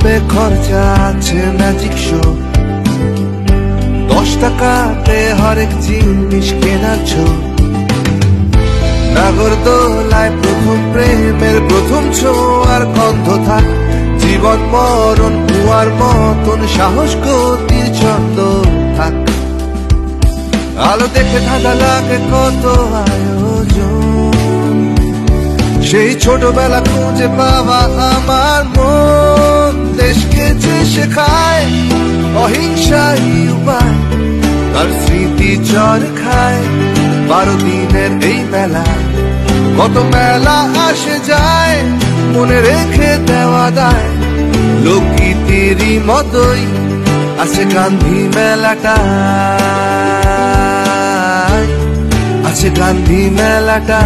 पे खर्चा আছে ম্যাজিক শো, 10 টাকাতে হরেক জিনিস কেনার ছো। নাগরদোলায় প্রথম প্রেমের প্রথম ছোঁয়ার গন্ধ থাক, জীবন মরণ কুয়ার মতন সাহস গতির ছন্দ থাক। আলো দেখে ধাঁধা লাগে কত আয়োজন, সেই ছোটবেলা খুঁজে পাওয়া আমার মন। দেশকে যে শেখায় অহিংসাই উপায়, তার স্মৃতি চর খায় 12 দিনের এই মেলা। কত মেলা আসে যায় মনে রেখে দেওয়া দায়, লোকগীতিরই মতোই আছে গান্ধী মেলাটা, আছে গান্ধী মেলাটা।